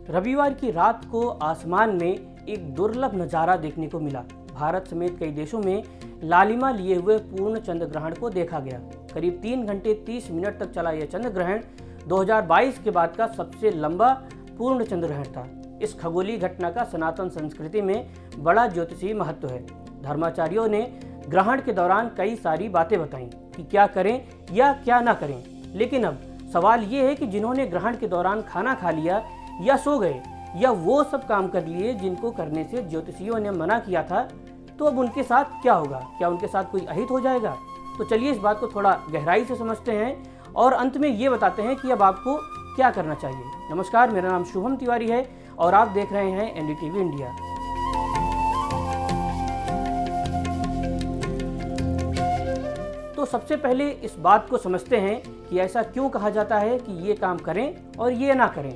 रविवार की रात को आसमान में एक दुर्लभ नज़ारा देखने को मिला। भारत समेत कई देशों में लालिमा लिए हुए पूर्ण चंद्र ग्रहण को देखा गया। करीब 3 घंटे 30 मिनट तक चला यह चंद्र ग्रहण 2022 के बाद का सबसे लंबा पूर्ण चंद्र ग्रहण था। इस खगोलीय घटना का सनातन संस्कृति में बड़ा ज्योतिषीय महत्व है। धर्माचार्यों ने ग्रहण के दौरान कई सारी बातें बताई कि क्या करें या क्या ना करें। लेकिन अब सवाल ये है कि जिन्होंने ग्रहण के दौरान खाना खा लिया या सो गए या वो सब काम कर लिए जिनको करने से ज्योतिषियों ने मना किया था, तो अब उनके साथ क्या होगा? क्या उनके साथ कोई अहित हो जाएगा? तो चलिए इस बात को थोड़ा गहराई से समझते हैं और अंत में ये बताते हैं कि अब आपको क्या करना चाहिए। नमस्कार, मेरा नाम शुभम तिवारी है और आप देख रहे हैं एनडीटीवी इंडिया। तो सबसे पहले इस बात को समझते हैं कि ऐसा क्यों कहा जाता है कि ये काम करें और ये ना करें।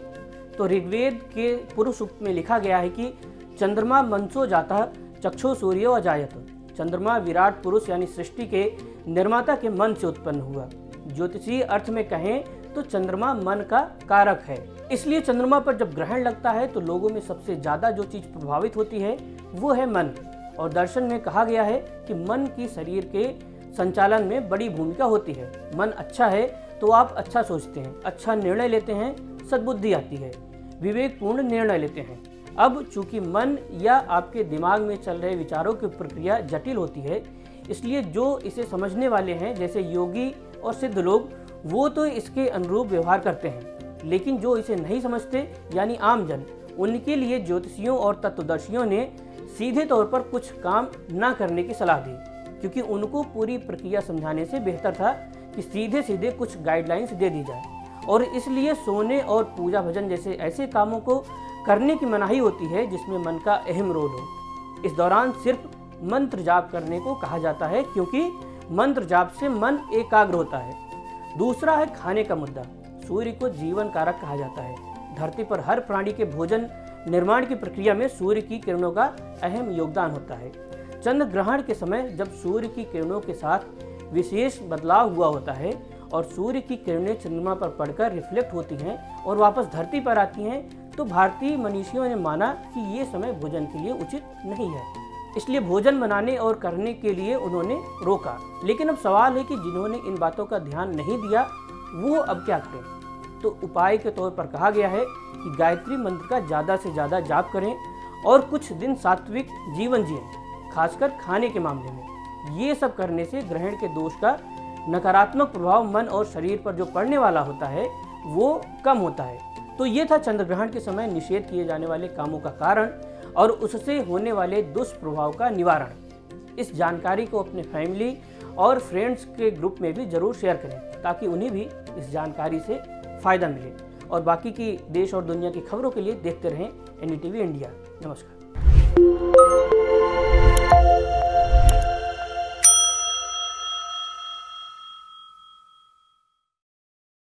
तो ऋग्वेद के पुरुष सूक्त में लिखा गया है कि चंद्रमा मनसो जाता चक्षु सूर्यो अजायत। चंद्रमा विराट पुरुष यानी सृष्टि के निर्माता के मन से उत्पन्न हुआ। ज्योतिषीय अर्थ में कहें तो चंद्रमा मन का कारक है। इसलिए चंद्रमा पर जब ग्रहण लगता है तो लोगों में सबसे ज्यादा जो चीज प्रभावित होती है वो है मन। और दर्शन में कहा गया है कि मन की शरीर के संचालन में बड़ी भूमिका होती है। मन अच्छा है तो आप अच्छा सोचते हैं, अच्छा निर्णय लेते हैं, सद्बुद्धि आती है, विवेकपूर्ण निर्णय लेते हैं। अब चूंकि मन या आपके दिमाग में चल रहे विचारों की प्रक्रिया जटिल होती है, इसलिए जो इसे समझने वाले हैं जैसे योगी और सिद्ध लोग, वो तो इसके अनुरूप व्यवहार करते हैं। लेकिन जो इसे नहीं समझते यानी आम जन, उनके लिए ज्योतिषियों और तत्वदर्शियों ने सीधे तौर पर कुछ काम ना करने की सलाह दी, क्योंकि उनको पूरी प्रक्रिया समझाने से बेहतर था कि सीधे सीधे कुछ गाइडलाइंस दे दी जाए। और इसलिए सोने और पूजा भजन जैसे ऐसे कामों को करने की मनाही होती है जिसमें मन का अहम रोल हो। इस दौरान सिर्फ मंत्र जाप करने को कहा जाता है, क्योंकि मंत्र जाप से मन एकाग्र होता है। दूसरा है खाने का मुद्दा। सूर्य को जीवन कारक कहा जाता है। धरती पर हर प्राणी के भोजन निर्माण की प्रक्रिया में सूर्य की किरणों का अहम योगदान होता है। चंद्र ग्रहण के समय जब सूर्य की किरणों के साथ विशेष बदलाव हुआ होता है और सूर्य की किरणें चंद्रमा पर पड़कर रिफ्लेक्ट होती हैं और वापस धरती पर आती हैं, तो भारतीय मनीषियों ने माना कि ये समय भोजन के लिए उचित नहीं है। इसलिए भोजन बनाने और करने के लिए उन्होंने रोका। लेकिन अब सवाल है कि जिन्होंने इन बातों का ध्यान नहीं दिया वो अब क्या करें। तो उपाय के तौर पर कहा गया है कि गायत्री मंत्र का ज़्यादा से ज़्यादा जाप करें और कुछ दिन सात्विक जीवन जिएं, खासकर खाने के मामले में। ये सब करने से ग्रहण के दोष का नकारात्मक प्रभाव मन और शरीर पर जो पड़ने वाला होता है वो कम होता है। तो ये था चंद्र ग्रहण के समय निषेध किए जाने वाले कामों का कारण और उससे होने वाले दुष्प्रभाव का निवारण। इस जानकारी को अपने फैमिली और फ्रेंड्स के ग्रुप में भी जरूर शेयर करें, ताकि उन्हें भी इस जानकारी से फ़ायदा मिले। और बाकी की देश और दुनिया की खबरों के लिए देखते रहें एनडीटीवी इंडिया। नमस्कार।